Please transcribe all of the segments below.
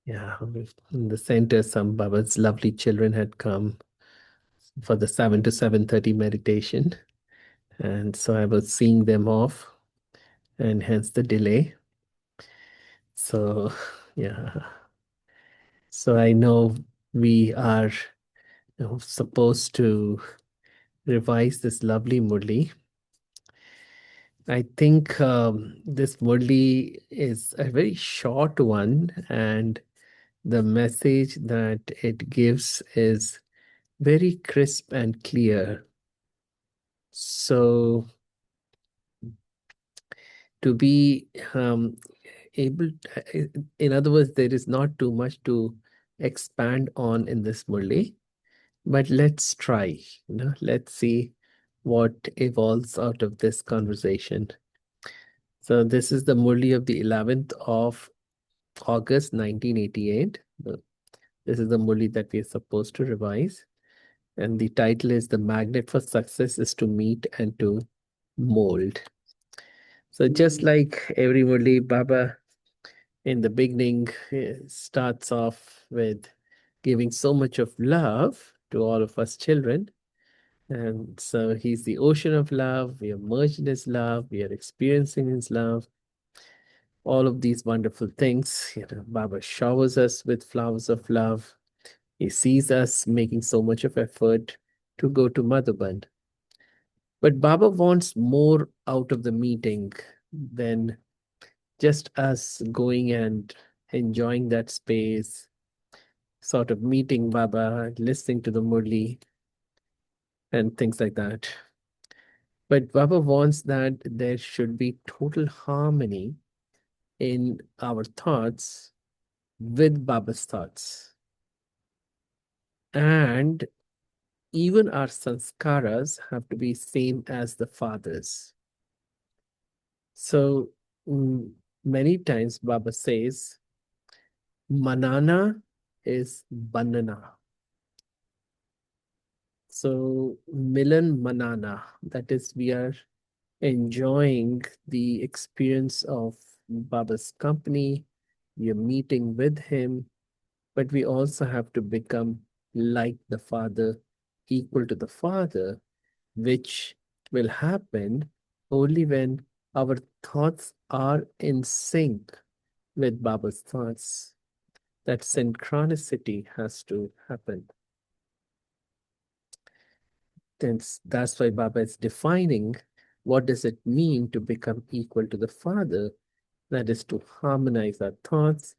Yeah, in the center, some Baba's lovely children had come for the 7 to 7:30 meditation. And so I was seeing them off, and hence the delay. So, yeah. So I know we are supposed to revise this lovely Murli. I think this Murli is a very short one, and the message that it gives is very crisp and clear. So, to be able, in other words, there is not too much to expand on in this Murli, but let's try. Let's see what evolves out of this conversation. So, this is the Murli of the 11th of August 1988. This is the Murli that we are supposed to revise. And the title is The Magnet for Success is to Meet and to Mold. So just like every Murli, Baba in the beginning starts off with giving so much of love to all of us children. And so he's the ocean of love. We are merged in his love. We are experiencing his love. All of these wonderful things. Baba showers us with flowers of love. He sees us making so much of effort to go to Madhuban. But Baba wants more out of the meeting than just us going and enjoying that space, sort of meeting Baba, listening to the Murli, and things like that. But Baba wants that there should be total harmony in our thoughts with Baba's thoughts. And even our sanskaras have to be same as the father's. So many times Baba says, manana is banana. So Milan Manana, that is, we are enjoying the experience of Baba's company. We are meeting with him, but we also have to become like the Father, equal to the Father, which will happen only when our thoughts are in sync with Baba's thoughts. That synchronicity has to happen. That's why Baba is defining what does it mean to become equal to the Father. That is to harmonize our thoughts,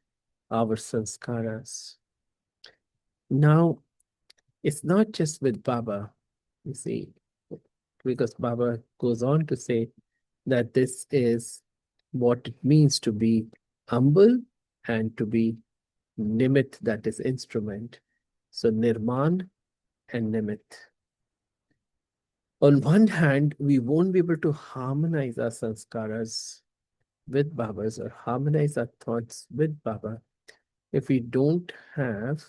our sanskaras. Now, it's not just with Baba, you see, because Baba goes on to say that this is what it means to be humble and to be nimit, that is instrument. So Nirman and Nimit. On one hand, we won't be able to harmonize our sanskaras with Baba's or harmonize our thoughts with Baba if we don't have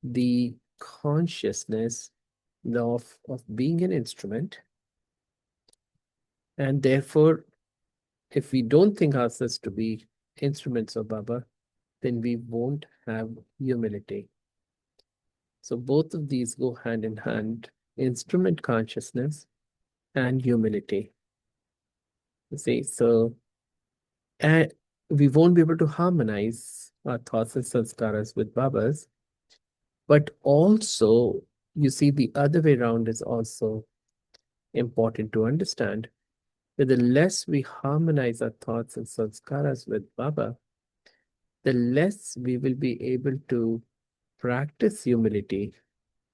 the consciousness of being an instrument. And therefore, if we don't think ourselves to be instruments of Baba, then we won't have humility. So both of these go hand in hand, instrument consciousness and humility. You see, so and we won't be able to harmonize our thoughts and sanskaras with Baba's, but also, you see, the other way around is also important to understand that the less we harmonize our thoughts and sanskaras with Baba, the less we will be able to practice humility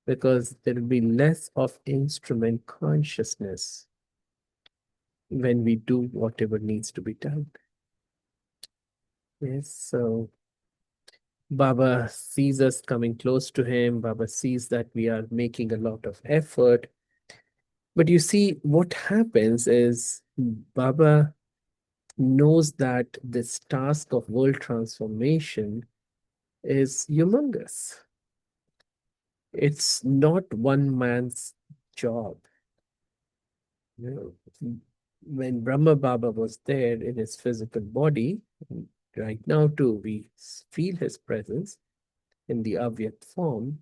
because there will be less of instrument consciousness when we do whatever needs to be done. Yes, so Baba sees us coming close to him. Baba sees that we are making a lot of effort. But you see, what happens is Baba knows that this task of world transformation is humongous. It's not one man's job. You know, when Brahma Baba was there in his physical body, Right now, too, we feel his presence in the Avyakt form,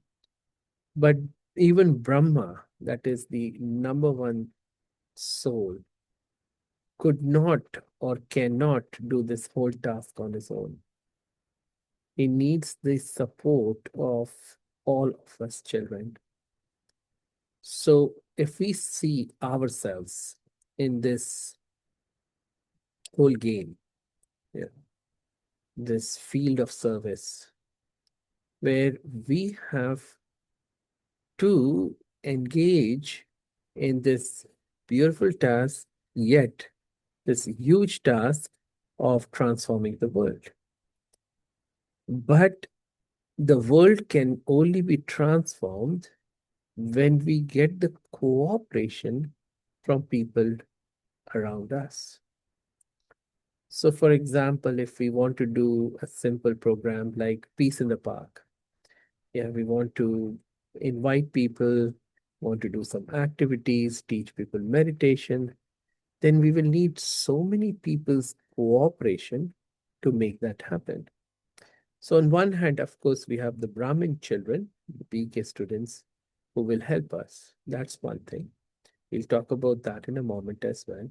but even Brahma, that is the number one soul, could not or cannot do this whole task on his own. He needs the support of all of us children. So if we see ourselves in this whole game, yeah, this field of service, where we have to engage in this beautiful task, yet this huge task of transforming the world. But the world can only be transformed when we get the cooperation from people around us. So, for example, if we want to do a simple program like Peace in the Park, yeah, we want to invite people, want to do some activities, teach people meditation, then we will need so many people's cooperation to make that happen. So, on one hand, of course, we have the Brahmin children, the PK students, who will help us. That's one thing. We'll talk about that in a moment as well.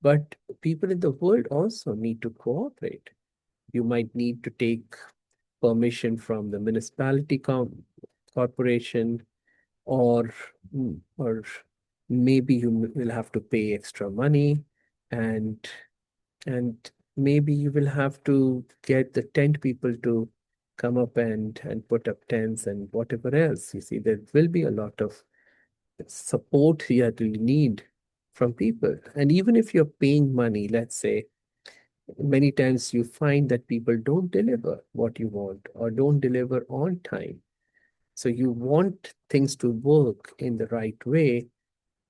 But people in the world also need to cooperate. You might need to take permission from the municipality corporation, or or maybe you will have to pay extra money, and and maybe you will have to get the tent people to come up and put up tents and whatever else. You see, there will be a lot of support you actually need from people. And even if you're paying money, let's say, many times you find that people don't deliver what you want or don't deliver on time. So you want things to work in the right way.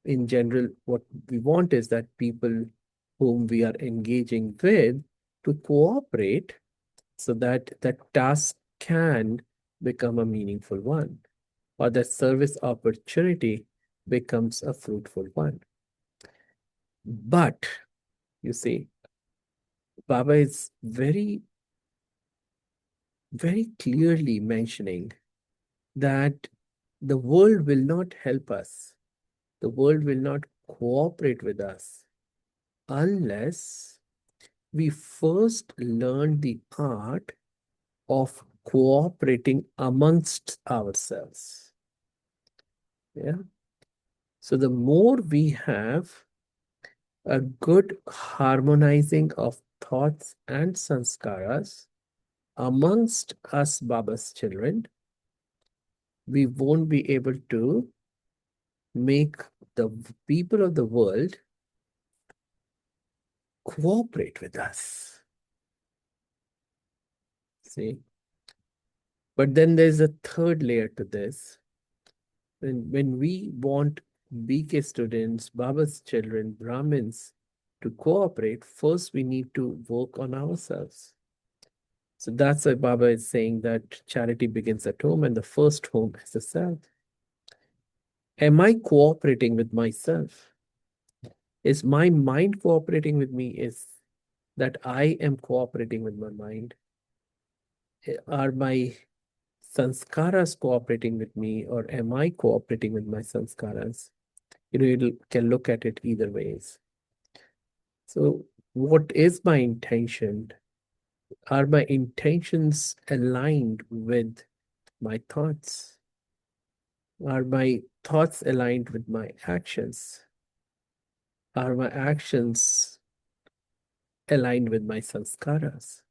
In general, what we want is that people whom we are engaging with to cooperate so that that task can become a meaningful one, or that service opportunity becomes a fruitful one. But you see, Baba is very clearly mentioning that the world will not help us, the world will not cooperate with us unless we first learn the art of cooperating amongst ourselves. Yeah. So the more we have a good harmonizing of thoughts and sanskaras amongst us Baba's children, we won't be able to make the people of the world cooperate with us. See? But then there's a third layer to this. When we want BK students, Baba's children, Brahmins to cooperate, first we need to work on ourselves. So that's why Baba is saying that charity begins at home, and the first home is the self. Am I cooperating with myself? Is my mind cooperating with me? Is that I am cooperating with my mind? Are my sanskaras cooperating with me, or am I cooperating with my sanskaras? You can look at it either ways. So, what is my intention? Are my intentions aligned with my thoughts? Are my thoughts aligned with my actions? Are my actions aligned with my sanskaras?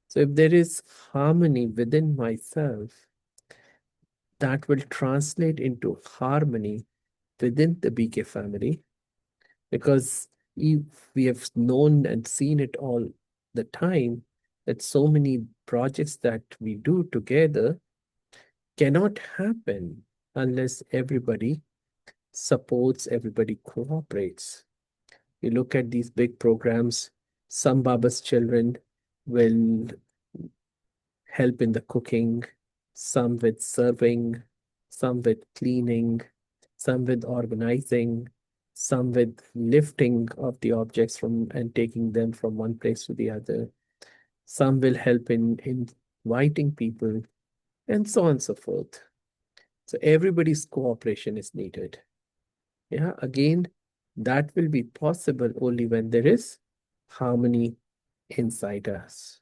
So, if there is harmony within myself, that will translate into harmony within the BK family, because if we have known and seen it all the time, that so many projects that we do together cannot happen unless everybody supports, everybody cooperates. You look at these big programs, some Baba's children will help in the cooking, some with serving, some with cleaning, some with organizing, some with lifting of the objects from and taking them from one place to the other. Some will help in inviting people, and so on and so forth. So everybody's cooperation is needed. Yeah, again, that will be possible only when there is harmony inside us.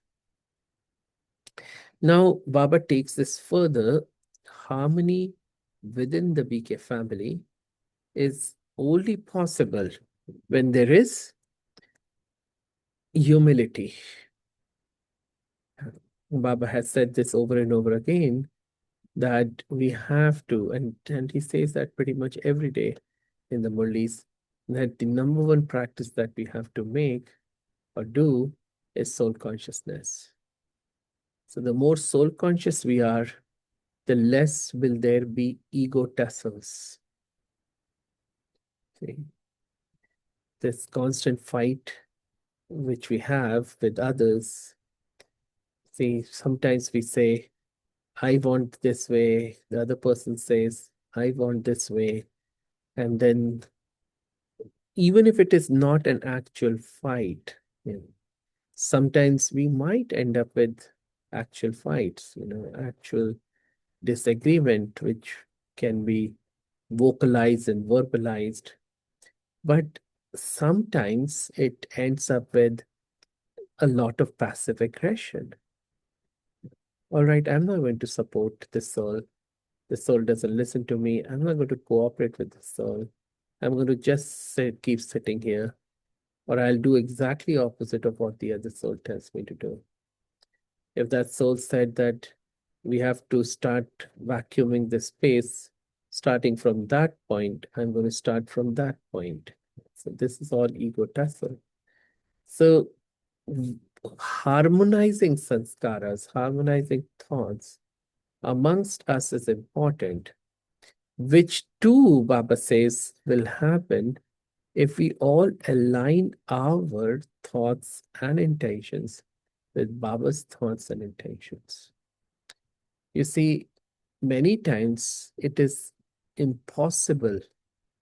Now, Baba takes this further. Harmony within the BK family is only possible when there is humility. Baba has said this over and over again, that we have to, and he says that pretty much every day in the Murlis, that the number one practice that we have to make or do is soul consciousness. So the more soul conscious we are, the less will there be ego tussles. See, this constant fight which we have with others. See, sometimes we say, I want this way. The other person says, I want this way. And then, even if it is not an actual fight, you know, sometimes we might end up with actual fights, actual disagreement, which can be vocalized and verbalized. But sometimes it ends up with a lot of passive aggression. All right, I'm not going to support the soul. The soul doesn't listen to me. I'm not going to cooperate with the soul. I'm going to just keep sitting here, or I'll do exactly opposite of what the other soul tells me to do. If that soul said that we have to start vacuuming the space, starting from that point, I'm going to start from that point. So this is all ego tussle. So harmonizing sanskaras, harmonizing thoughts amongst us is important, which too, Baba says, will happen if we all align our thoughts and intentions with Baba's thoughts and intentions. You see, many times it is impossible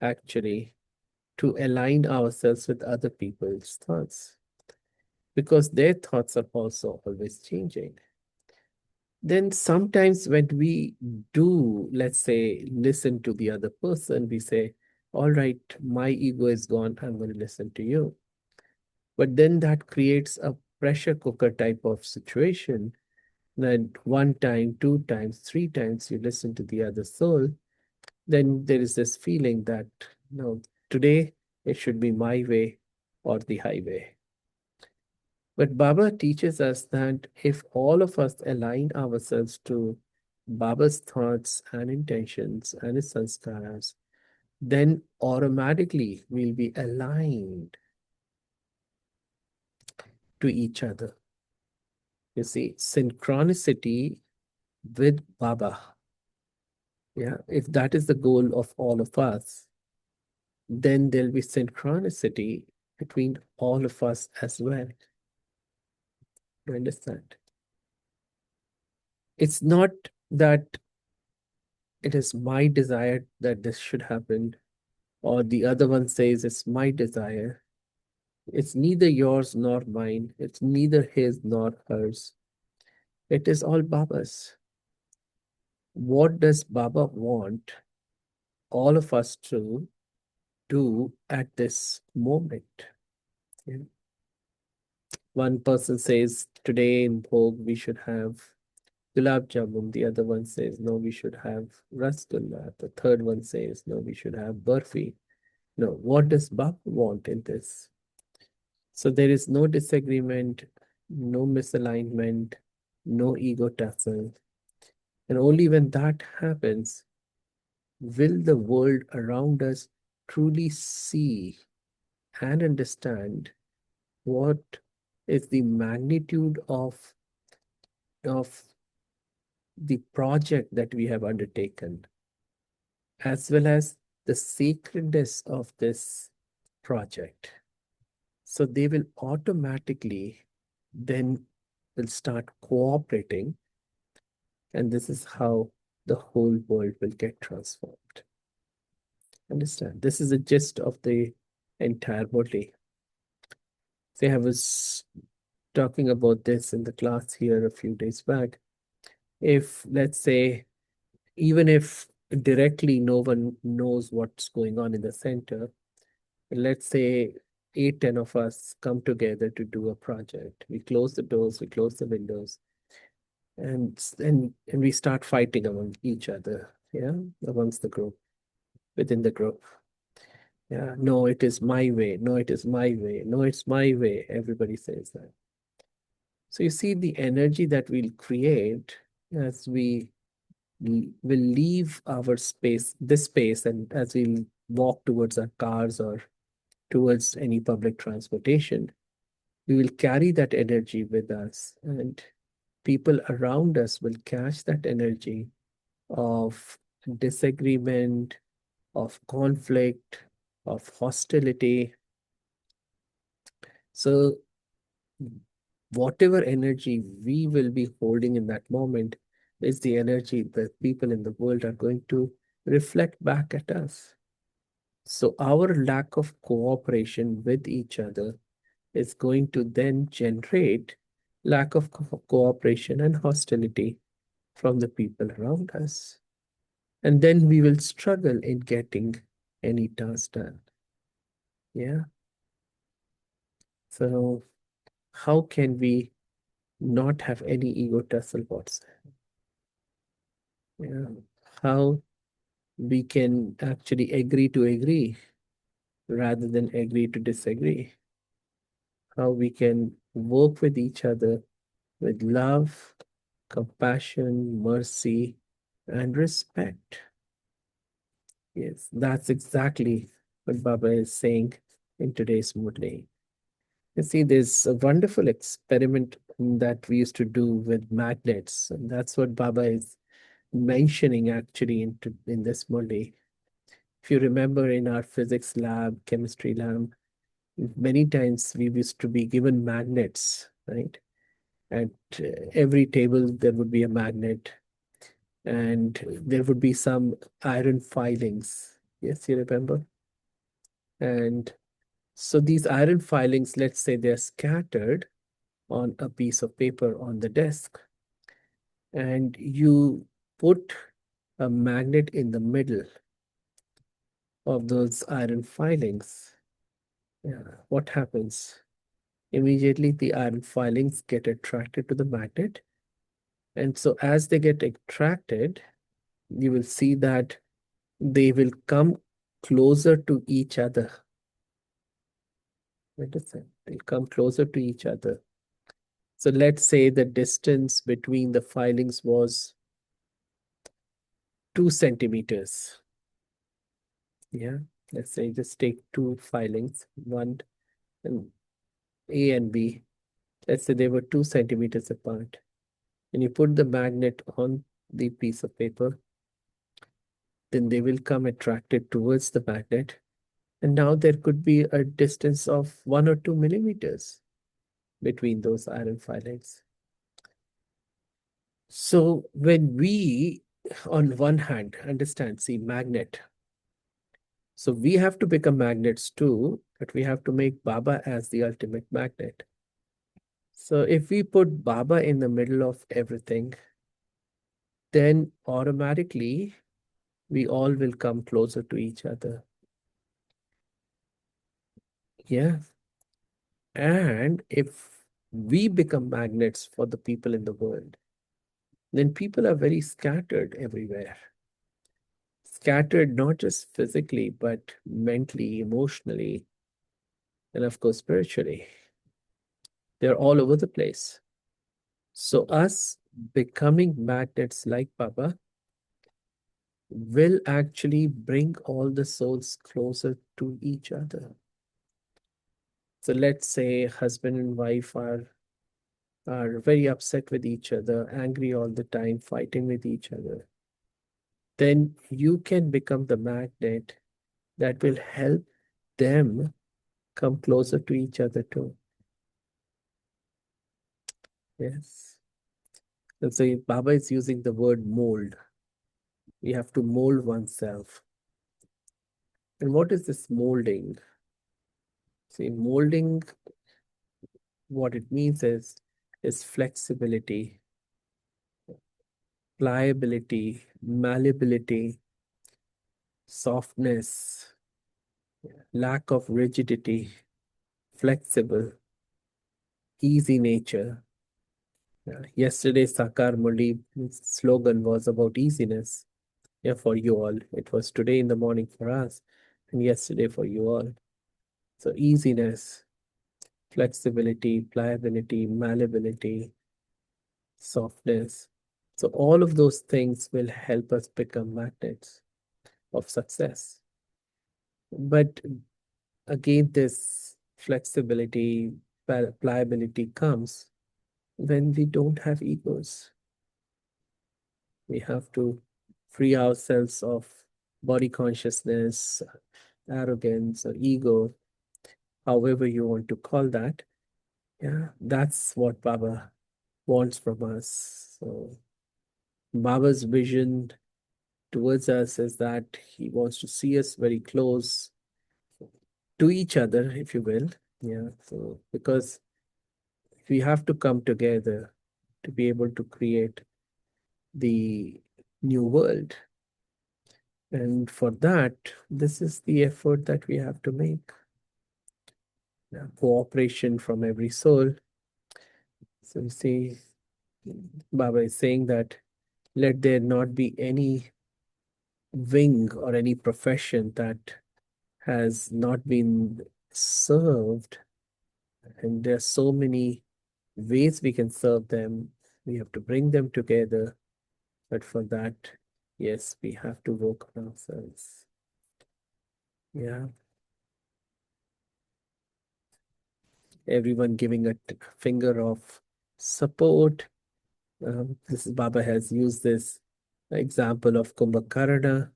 actually to align ourselves with other people's thoughts because their thoughts are also always changing. Then sometimes when we do, let's say, listen to the other person, we say, all right, my ego is gone, I'm going to listen to you. But then that creates a pressure cooker type of situation that one time, two times, three times you listen to the other soul, then there is this feeling that, no, today it should be my way or the highway. But Baba teaches us that if all of us align ourselves to Baba's thoughts and intentions and his sanskaras, then automatically we'll be aligned to each other. You see, synchronicity with Baba. Yeah, if that is the goal of all of us, then there'll be synchronicity between all of us as well. You understand? It's not that it is my desire that this should happen, or the other one says it's my desire. It's neither yours nor mine. It's neither his nor hers. It is all Baba's. What does Baba want all of us to do at this moment? Yeah. One person says, today in Bhog we should have gulab jamun. The other one says, no, we should have rasgulla. The third one says, no, we should have burfi. No, what does Baba want in this? So there is no disagreement, no misalignment, no ego tussle. And only when that happens will the world around us truly see and understand what is the magnitude of the project that we have undertaken, as well as the sacredness of this project. So they will automatically then will start cooperating, and this is how the whole world will get transformed. Understand? This is the gist of the entire Murli. See, I was talking about this in the class here a few days back. If, let's say, even if directly no one knows what's going on in the center, let's say 8, 10 of us come together to do a project. We close the doors, we close the windows, and we start fighting among each other, yeah, amongst the group, within the group. Yeah, no, it is my way. No, it is my way. No, it's my way. Everybody says that. So you see the energy that we'll create as we will leave our space, this space, and as we walk towards our cars or towards any public transportation, we will carry that energy with us, and people around us will catch that energy of disagreement, of conflict, of hostility. So, whatever energy we will be holding in that moment is the energy that people in the world are going to reflect back at us. So, our lack of cooperation with each other is going to then generate lack of cooperation and hostility from the people around us. And then we will struggle in getting any task done. Yeah. So, how can we not have any ego tussle whatsoever? Yeah. How we can actually agree to agree rather than agree to disagree. How we can work with each other with love, compassion, mercy, and respect. Yes, that's exactly what Baba is saying in today's Murli. You see, there's a wonderful experiment that we used to do with magnets, and that's what Baba is mentioning actually in this Murli. If you remember in our physics lab, chemistry lab, many times we used to be given magnets, right? At every table, there would be a magnet, and there would be some iron filings. Yes, you remember? And so these iron filings, let's say they're scattered on a piece of paper on the desk, and you put a magnet in the middle of those iron filings. Yeah, what happens? Immediately, the iron filings get attracted to the magnet. And so, as they get attracted, you will see that they will come closer to each other. Understand? They'll come closer to each other. So let's say the distance between the filings was 2 centimeters. Yeah, let's say just take two filings, one and A and B. Let's say they were 2 centimeters apart. And you put the magnet on the piece of paper, then they will come attracted towards the magnet. And now there could be a distance of 1 or 2 millimeters between those iron filings. So when we, on one hand, understand, see, magnet. So we have to become magnets too, but we have to make Baba as the ultimate magnet. So if we put Baba in the middle of everything, then automatically we all will come closer to each other. Yeah. And if we become magnets for the people in the world, then people are very scattered everywhere. Scattered not just physically, but mentally, emotionally, and of course, spiritually. They're all over the place. So, us becoming magnets like Baba will actually bring all the souls closer to each other. So, let's say husband and wife are very upset with each other, angry all the time, fighting with each other. Then you can become the magnet that will help them come closer to each other too. Yes. And so Baba is using the word mold. We have to mold oneself. And what is this molding? See, molding what it means is flexibility, pliability, malleability, softness, lack of rigidity, flexible, easy nature. Yesterday's Sakar Murli slogan was about easiness. Yeah, for you all. It was today in the morning for us, and yesterday for you all. So easiness, flexibility, pliability, malleability, softness. So all of those things will help us become magnets of success. But again, this flexibility, pliability comes when we don't have egos. We have to free ourselves of body consciousness, arrogance, or ego, however you want to call that. Yeah, that's what Baba wants from us. So Baba's vision towards us is that he wants to see us very close to each other, if you will. Yeah, so because we have to come together to be able to create the new world. And for that, this is the effort that we have to make. Yeah, cooperation from every soul. So you see, Baba is saying that let there not be any wing or any profession that has not been served. And there are so many ways we can serve them. We have to bring them together. But for that, yes, we have to work on ourselves. Yeah. Everyone giving a finger of support. This is Baba has used this example of Kumbhakarna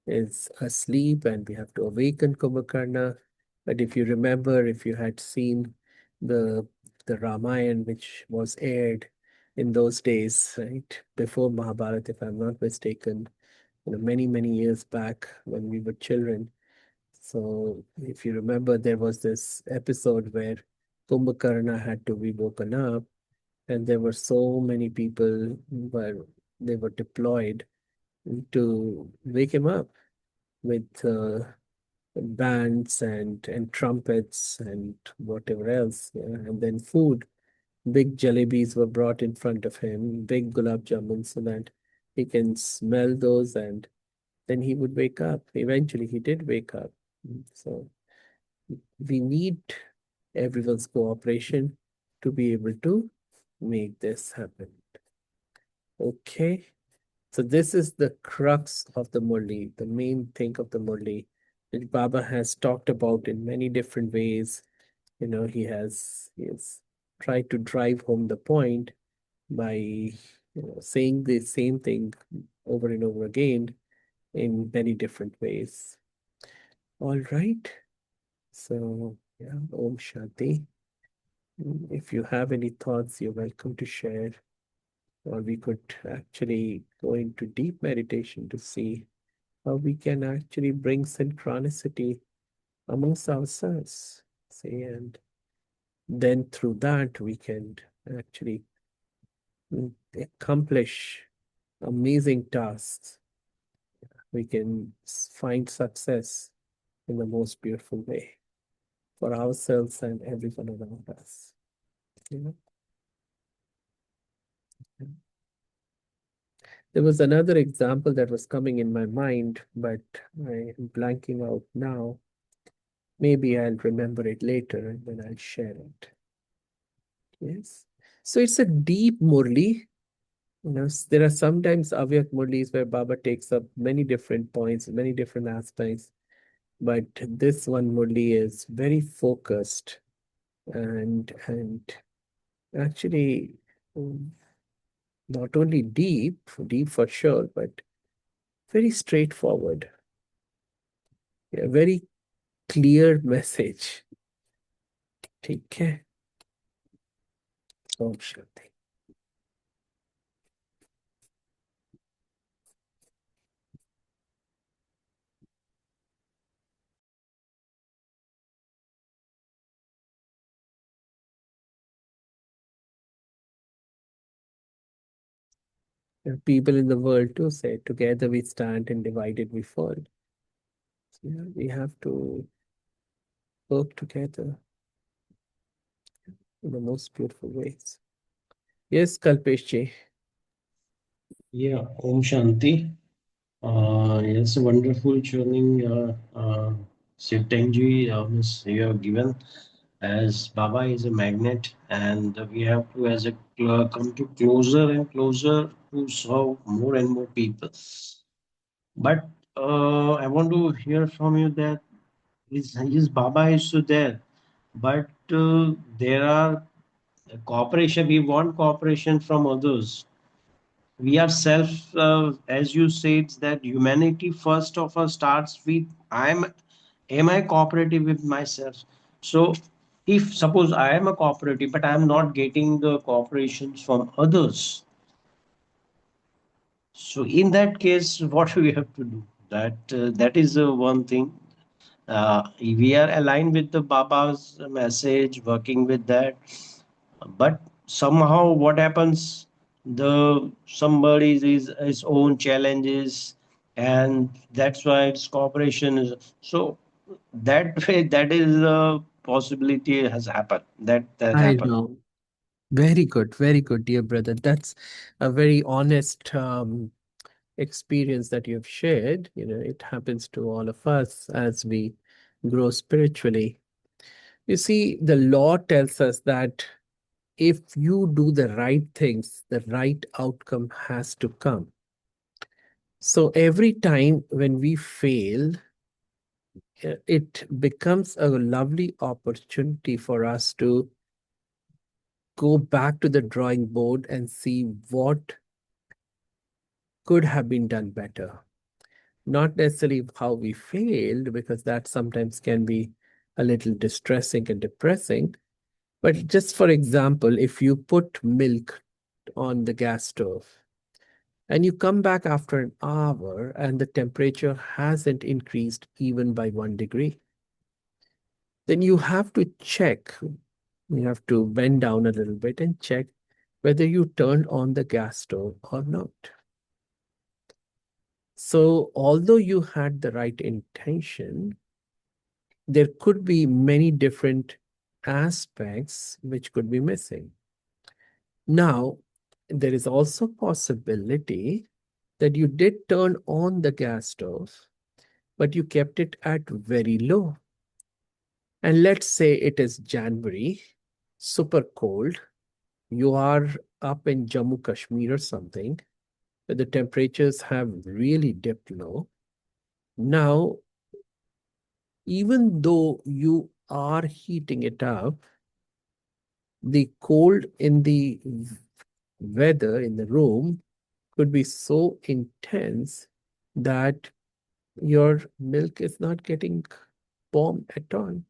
is asleep and we have to awaken Kumbhakarna. But if you remember, if you had seen the the Ramayana which was aired in those days, right, before Mahabharata, if I'm not mistaken, many, many years back when we were children. So if you remember, there was this episode where Kumbhakarna had to be woken up, and there were so many people where they were deployed to wake him up with bands and trumpets and whatever else, yeah. And then food. Big jalebis were brought in front of him, big gulab jamuns, so that he can smell those and then he would wake up. Eventually, he did wake up. So we need everyone's cooperation to be able to make this happen. Okay. So this is the crux of the Murli, the main thing of the Murli, which Baba has talked about in many different ways. He has tried to drive home the point by saying the same thing over and over again in many different ways. All right. So yeah, Om Shanti. If you have any thoughts, you're welcome to share, or we could actually go into deep meditation to see how we can actually bring synchronicity amongst ourselves. See, and then through that we can actually accomplish amazing tasks. We can find success in the most beautiful way for ourselves and everyone around us. You know? There was another example that was coming in my mind, but I am blanking out now. Maybe I'll remember it later and then I'll share it. Yes. So it's a deep Murli. There are sometimes Avyak Murlis where Baba takes up many different points, many different aspects, but this one Murli is very focused and actually not only deep for sure, but very straightforward. A very clear message. ठीक है Om Shanti People in the world too say, together we stand and divided we fall. So, yeah, we have to work together in the most beautiful ways. Yes, Kalpeshji. Yeah, Om Shanti. Yes, wonderful churning, Sittanji, Miss, you have given as Baba is a magnet, and we have to, as a come to closer and closer to serve more and more people. But I want to hear from you that is Baba is so there, but there are cooperation. We want cooperation from others. We are self, as you said, that humanity first of all starts with am I cooperative with myself? So if suppose I am a cooperative but I am not getting the cooperations from others, so in that case what we have to do, that is one thing. We are aligned with the Baba's message, working with that, but somehow what happens, the somebody is his own challenges, and that's why its cooperation is so, that way that is a possibility has happened, that I happened. know. Very good, dear brother. That's a very honest experience that you've shared. You know, it happens to all of us as we grow spiritually. You see, the law tells us that if you do the right things, the right outcome has to come. So every time when we fail, it becomes a lovely opportunity for us to go back to the drawing board and see what could have been done better. Not necessarily how we failed, because that sometimes can be a little distressing and depressing. But just for example, if you put milk on the gas stove and you come back after an hour and the temperature hasn't increased even by 1 degree, then you have to check. You have to bend down a little bit and check whether you turned on the gas stove or not. So, although you had the right intention, there could be many different aspects which could be missing. Now, there is also possibility that you did turn on the gas stove, but you kept it at very low. And let's say it is January, super cold. You are up in Jammu Kashmir or something, where the temperatures have really dipped low. Now, even though you are heating it up, the cold in the weather in the room could be so intense that your milk is not getting warm at all.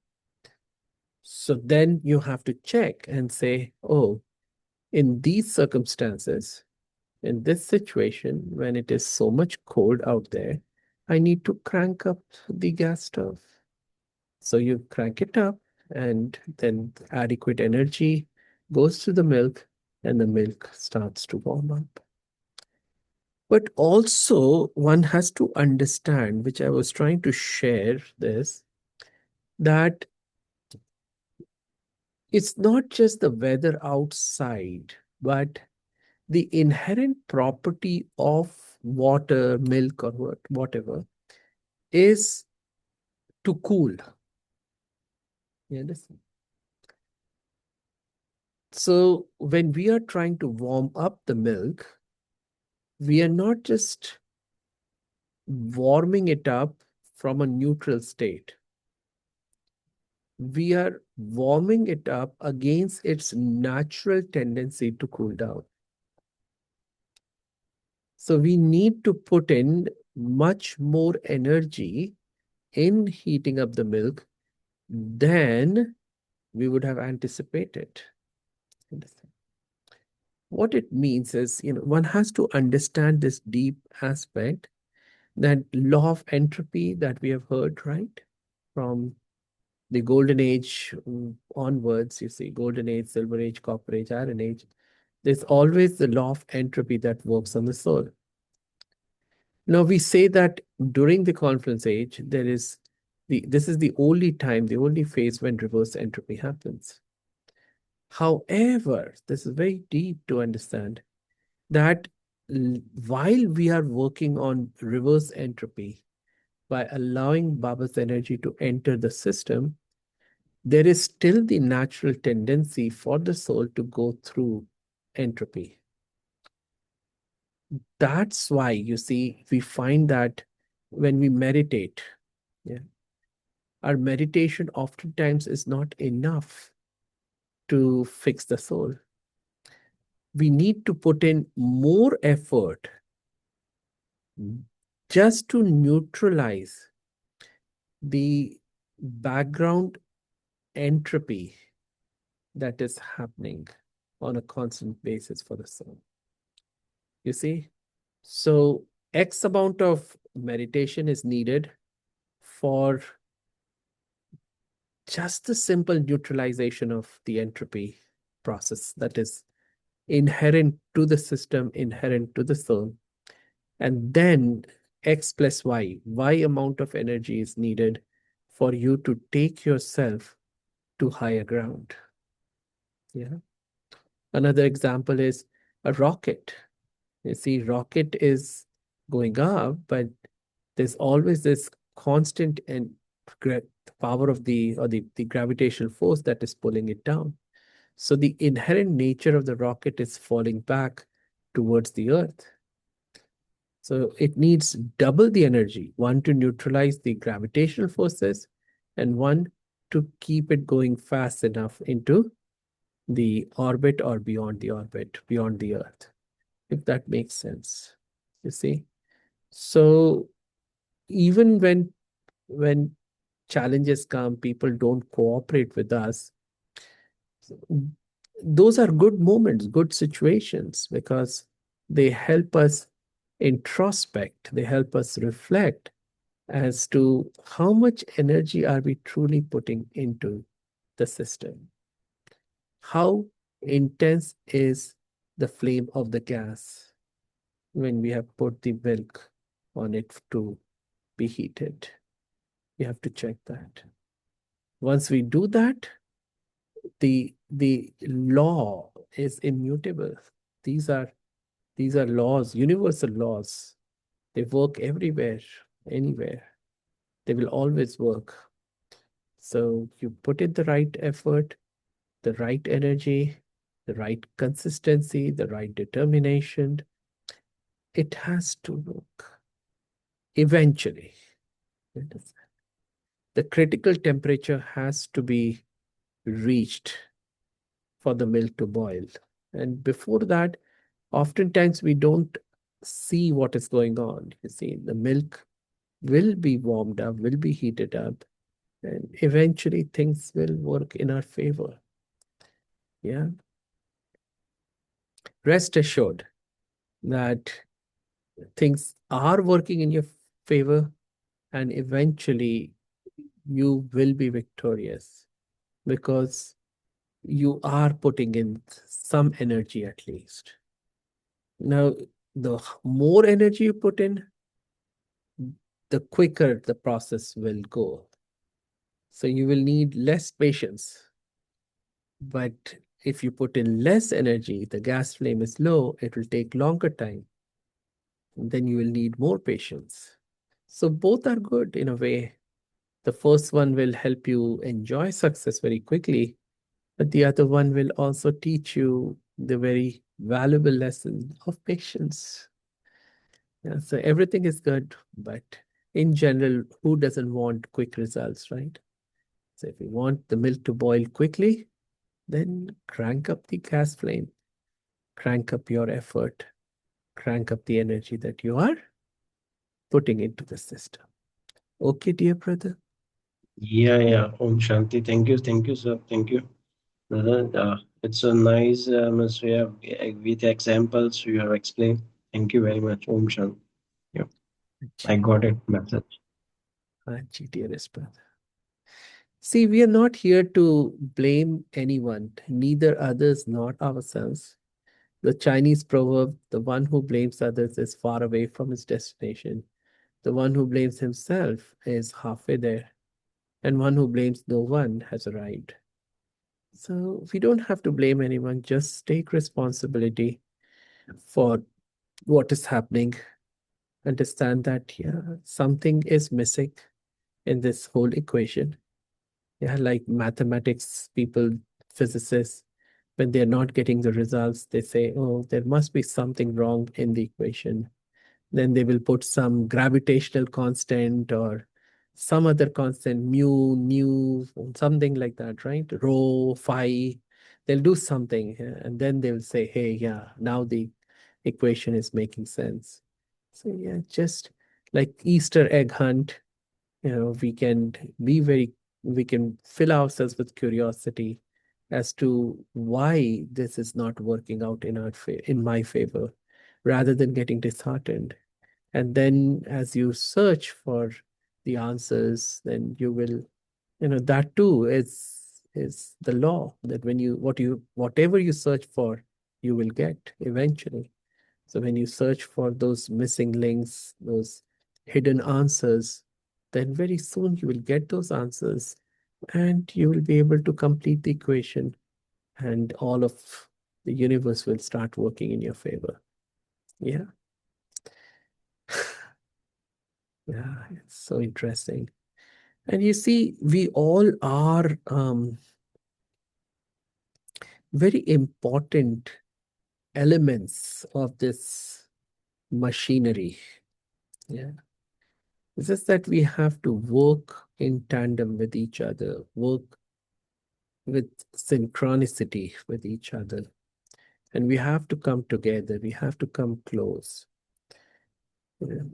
So then you have to check and say, oh, in these circumstances, in this situation, when it is so much cold out there, I need to crank up the gas stove. So you crank it up, and then adequate energy goes to the milk, and the milk starts to warm up. But also, one has to understand, which I was trying to share this, that it's not just the weather outside, but the inherent property of water, milk, or whatever is to cool. You understand? So when we are trying to warm up the milk, we are not just warming it up from a neutral state. We are warming it up against its natural tendency to cool down. So we need to put in much more energy in heating up the milk than we would have anticipated. What it means is, one has to understand this deep aspect, that law of entropy that we have heard, right? From the golden age onwards, you see, golden age, silver age, copper age, iron age. There's always the law of entropy that works on the soul. Now we say that during the conference age, this is the only time, the only phase when reverse entropy happens. However, this is very deep to understand that while we are working on reverse entropy by allowing Baba's energy to enter the system, there is still the natural tendency for the soul to go through entropy. That's why you see, we find that when we meditate, yeah, our meditation oftentimes is not enough to fix the soul. We need to put in more effort just to neutralize the background entropy that is happening on a constant basis for the soul. You see? So, X amount of meditation is needed for just the simple neutralization of the entropy process that is inherent to the system, inherent to the soul. And then X plus Y amount of energy is needed for you to take yourself to higher ground. Yeah. Another example is a rocket. You see, rocket is going up, but there's always this constant and power of the gravitational force that is pulling it down. So the inherent nature of the rocket is falling back towards the earth. So it needs double the energy, one to neutralize the gravitational forces, and one to keep it going fast enough into the orbit or beyond the orbit, beyond the earth, if that makes sense. You see? So even when challenges come, people don't cooperate with us, those are good moments, good situations, because they help us introspect, they help us reflect as to how much energy are we truly putting into the system. How intense is the flame of the gas when we have put the milk on it to be heated? We have to check that. Once we do that, the law is immutable. These are these are laws, universal laws. They work everywhere, anywhere. They will always work. So you put in the right effort, the right energy, the right consistency, the right determination. It has to work eventually. The critical temperature has to be reached for the milk to boil. And before that, oftentimes we don't see what is going on. You see, the milk will be warmed up, will be heated up, and eventually things will work in our favor. Yeah. Rest assured that things are working in your favor, and eventually you will be victorious because you are putting in some energy at least. Now, the more energy you put in, the quicker the process will go. So you will need less patience. But if you put in less energy, the gas flame is low, it will take longer time. Then you will need more patience. So both are good in a way. The first one will help you enjoy success very quickly, but the other one will also teach you the very valuable lesson of patience. Yeah, so everything is good, but in general, who doesn't want quick results, right? So if you want the milk to boil quickly, then crank up the gas flame, crank up your effort, crank up the energy that you are putting into the system. Okay, dear brother. Yeah. Om Shanti. Thank you, sir. Thank you, brother. It's a nice atmosphere with examples you have explained. Thank you very much, Om Shanti. Yeah, I Ji, got it message. ji, dearest brother. See, we are not here to blame anyone, neither others nor ourselves. The Chinese proverb, the one who blames others is far away from his destination. The one who blames himself is halfway there. And one who blames no one has arrived. So we don't have to blame anyone, just take responsibility for what is happening. Understand that, yeah, something is missing in this whole equation. Yeah, like mathematics people, physicists, when they're not getting the results, they say, oh, there must be something wrong in the equation. Then they will put some gravitational constant or some other constant, mu, nu, something like that, right? Rho, phi. They'll do something, and then they'll say, hey, yeah, now the equation is making sense. So, yeah, just like Easter egg hunt, we can be very, we can fill ourselves with curiosity as to why this is not working out in my favor, rather than getting disheartened. And then as you search for the answers, then you will, that too is the law, that when you whatever you search for, you will get eventually. So when you search for those missing links, those hidden answers, then very soon you will get those answers, and you will be able to complete the equation, and all of the universe will start working in your favor. Yeah. Yeah, it's so interesting. And you see, we all are very important elements of this machinery. Yeah. It's just that we have to work in tandem with each other, work with synchronicity with each other. And we have to come together, we have to come close.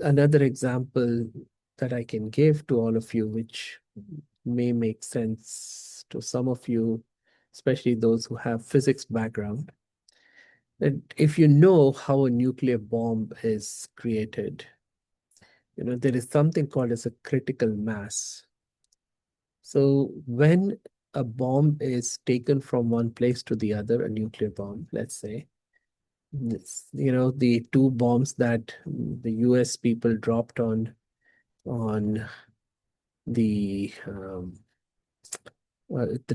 Another example that I can give to all of you, which may make sense to some of you, especially those who have physics background, that if you know how a nuclear bomb is created, there is something called as a critical mass. So when a bomb is taken from one place to the other, a nuclear bomb, let's say, the two bombs that the US people dropped on the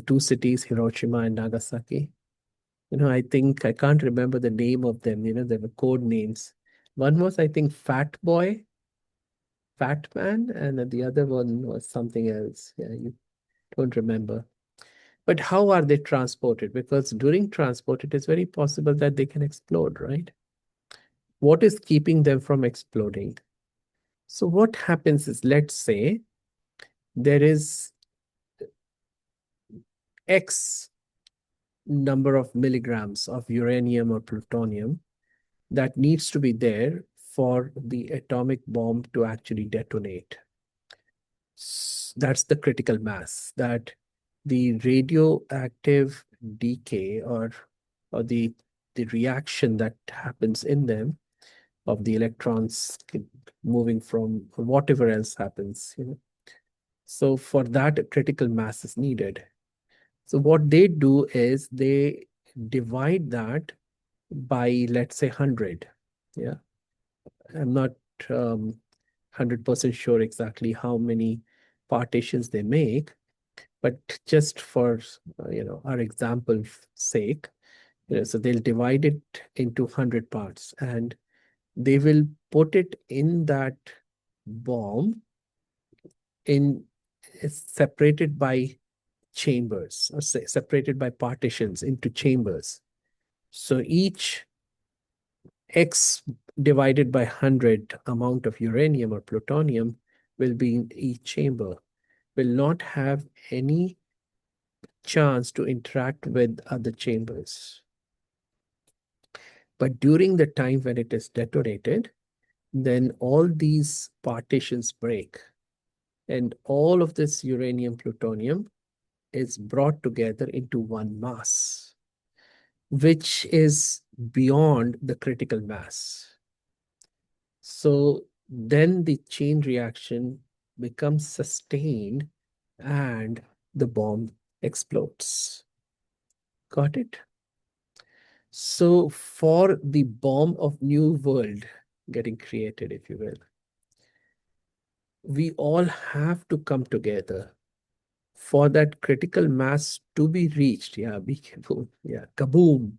two cities, Hiroshima and Nagasaki. I think I can't remember the name of them. There were code names. One was, I think, Fat Boy, Fat Man, and the other one was something else. Yeah, you don't remember. But how are they transported? Because during transport, it is very possible that they can explode, right? What is keeping them from exploding? So what happens is, let's say there is X number of milligrams of uranium or plutonium that needs to be there for the atomic bomb to actually detonate. That's the critical mass, that the radioactive decay, or the reaction that happens in them, of the electrons moving from whatever else happens. So for that, a critical mass is needed. So what they do is they divide that by, let's say, 100. Yeah. I'm not 100% sure exactly how many partitions they make, but just for our example sake, so they'll divide it into 100 parts, and they will put it in that bomb, in separated by chambers, or say separated by partitions into chambers. So each X divided by 100 amount of uranium or plutonium will be in each chamber, will not have any chance to interact with other chambers. But during the time when it is detonated, then all these partitions break, and all of this uranium plutonium is brought together into one mass, which is beyond the critical mass. So then the chain reaction becomes sustained, and the bomb explodes. Got it? So for the bomb of new world getting created, if you will, we all have to come together for that critical mass to be reached. Yeah, be careful. Yeah, kaboom.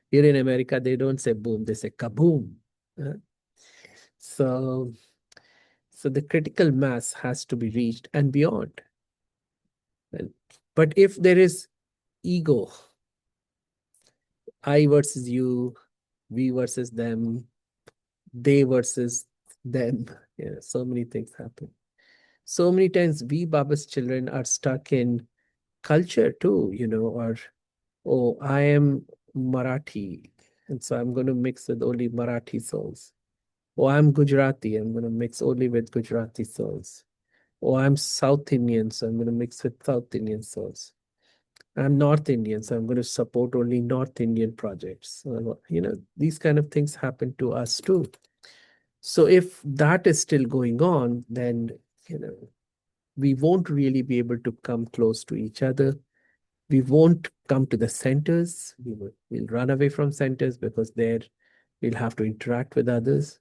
Here in America, they don't say boom, they say kaboom. Uh, So, so the critical mass has to be reached and beyond. And- But if there is ego, I versus you, we versus them, they versus them, yeah, so many things happen. So many times we Baba's children are stuck in culture too, or oh, I am Marathi, and so I'm going to mix with only Marathi souls. Oh, I'm Gujarati, I'm going to mix only with Gujarati souls. Oh, I'm South Indian, so I'm going to mix with South Indian souls. I'm North Indian, so I'm going to support only North Indian projects. So, these kind of things happen to us too. So if that is still going on, then, you know, we won't really be able to come close to each other. We won't come to the centers. We'll run away from centers because there we'll have to interact with others.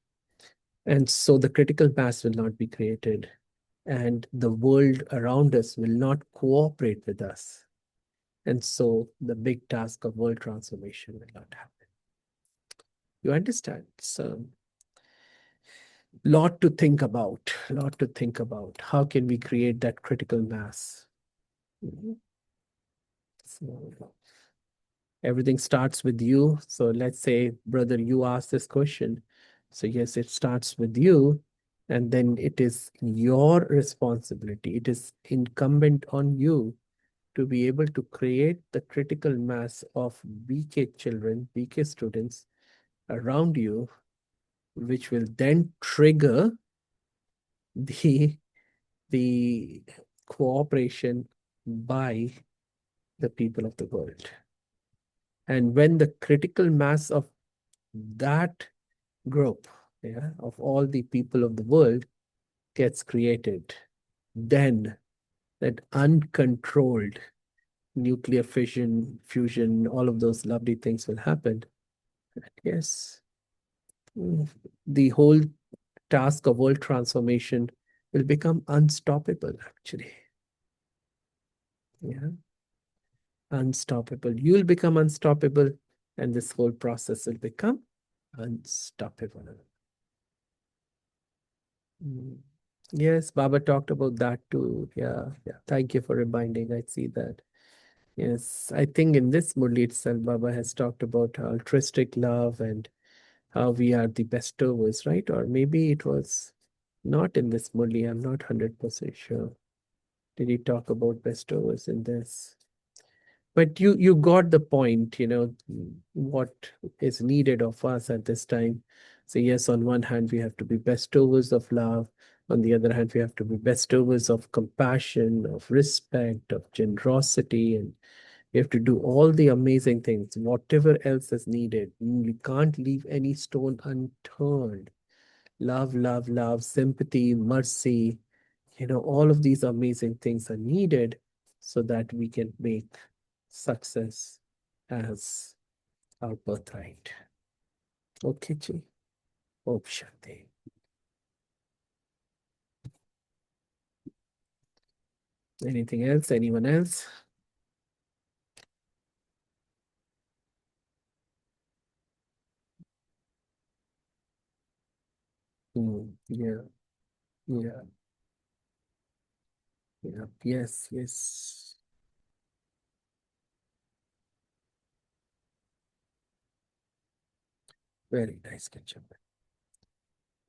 And so the critical mass will not be created. And the world around us will not cooperate with us. And so the big task of world transformation will not happen. You understand? So lot to think about, lot to think about. How can we create that critical mass? Mhm. So everything starts with you. So let's say, brother, you asked this question. So yes, it starts with you. And then it is your responsibility. It is incumbent on you to be able to create the critical mass of BK children, BK students around you, which will then trigger the the cooperation by the people of the world. And when the critical mass of that group, yeah, of all the people of the world gets created, then that uncontrolled nuclear fission, fusion, all of those lovely things will happen. Yes, the whole task of world transformation will become unstoppable, actually. Yeah, unstoppable. You'll become unstoppable, and this whole process will become unstoppable. Mm. Yes, Baba talked about that too. Yeah, yeah. Thank you for reminding. I see that. Yes, I think in this Murli itself, Baba has talked about altruistic love and how we are the bestowers, right? Or maybe it was not in this Murli. I'm not 100% sure. Did he talk about bestowers in this? But you got the point, what is needed of us at this time. So yes, on one hand we have to be bestowers of love, on the other hand we have to be bestowers of compassion, of respect, of generosity, and we have to do all the amazing things, whatever else is needed. We can't leave any stone unturned. Love, love, love, sympathy, mercy, all of these amazing things are needed so that we can make success as our birthright. Okay, Ji. Om Shanti. Anything else? Anyone else? Yeah, yeah, yeah. Yes, yes. Very nice, Ketchup.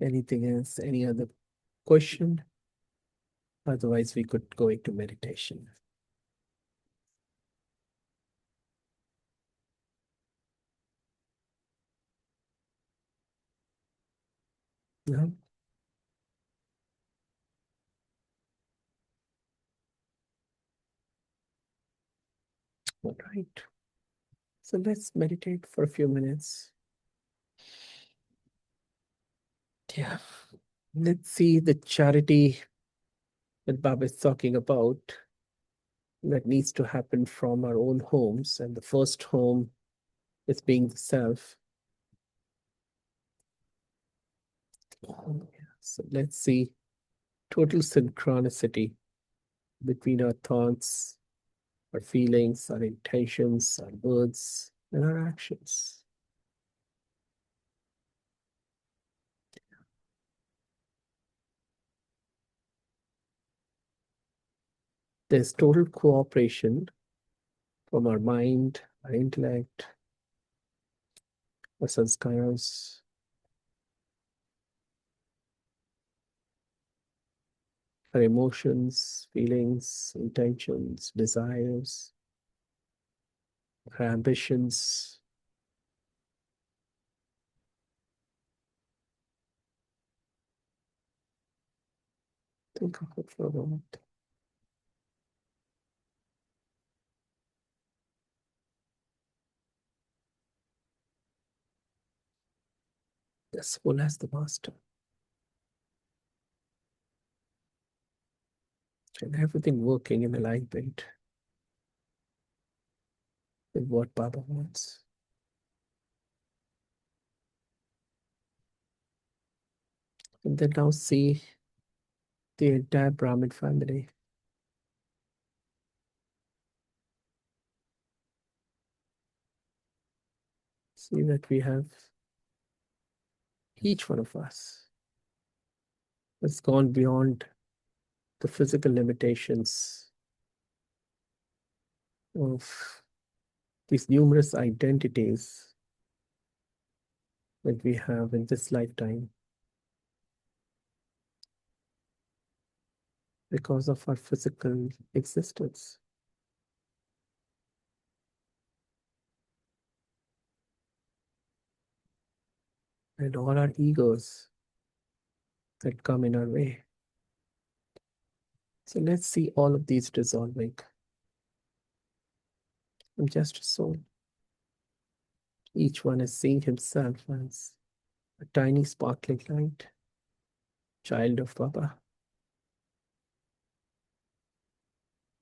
Anything else? Any other question? Otherwise, we could go into meditation. Yeah. All right. So let's meditate for a few minutes. Yeah. Let's see the charity that Baba is talking about that needs to happen from our own homes. And the first home as being the self. So let's see total synchronicity between our thoughts, our feelings, our intentions, our words, and our actions. There's total cooperation from our mind, our intellect, our sanskaras, our emotions, feelings, intentions, desires, our ambitions. Think of it for a moment. The soul as the master, and everything working in alignment with what Baba wants. And then now see the entire Brahmin family. See that we have each one of us has gone beyond the physical limitations of these numerous identities that we have in this lifetime because of our physical existence. And all our egos that come in our way. So let's see all of these dissolving. I'm just a soul. Each one is seeing himself as a tiny sparkling light, child of Baba.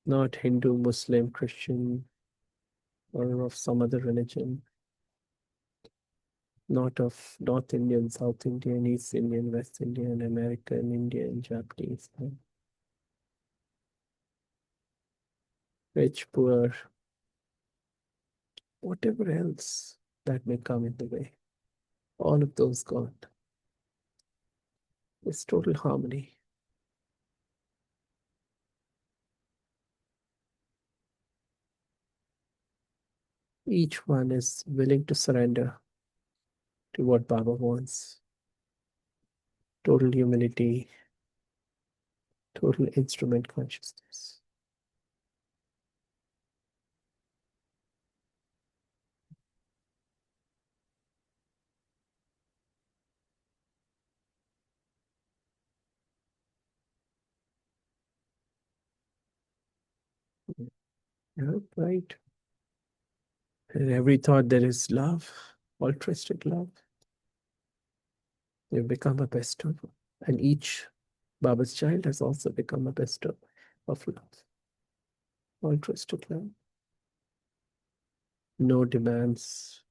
Not Hindu, Muslim, Christian, or of some other religion. Not of North Indian, South Indian, East Indian, West Indian, American, Indian, Japanese, rich, poor, whatever else that may come in the way. All of those gone. It's total harmony. Each one is willing to surrender to what Baba wants. Total humility, total instrument consciousness. Yeah, right. In every thought there is love, altruistic love. You become a bestower. And each Baba's child has also become a bestower of love, altruistic love. No demands,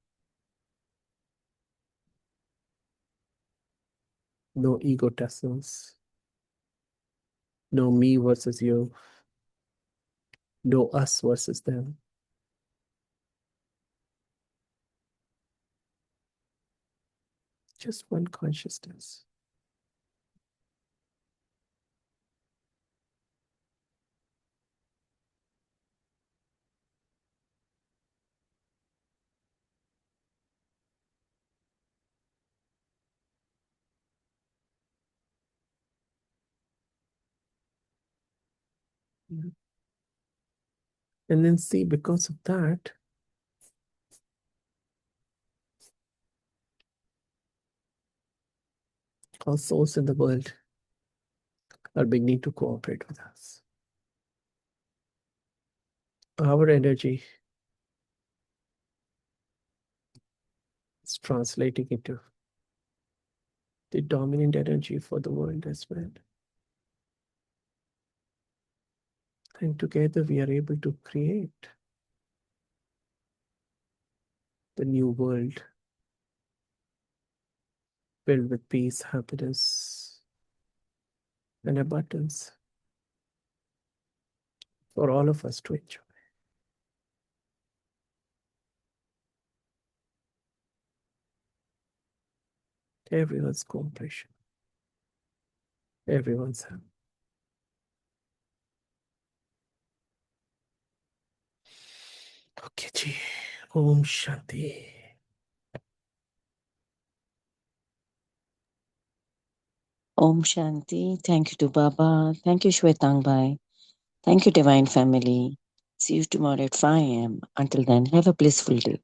no egotisms, no me versus you, no us versus them. Just one consciousness. Yeah. And then see, because of that, all souls in the world are beginning to cooperate with us. Our energy is translating into the dominant energy for the world as well. And together we are able to create the new world filled with peace, happiness, and abundance for all of us to enjoy. Everyone's cooperation, everyone's help. Okay, ji. Om Shanti. Om Shanti. Thank you to Baba. Thank you, Shwetang Bhai. Thank you, Divine Family. See you tomorrow at 5 a.m. Until then, have a blissful day.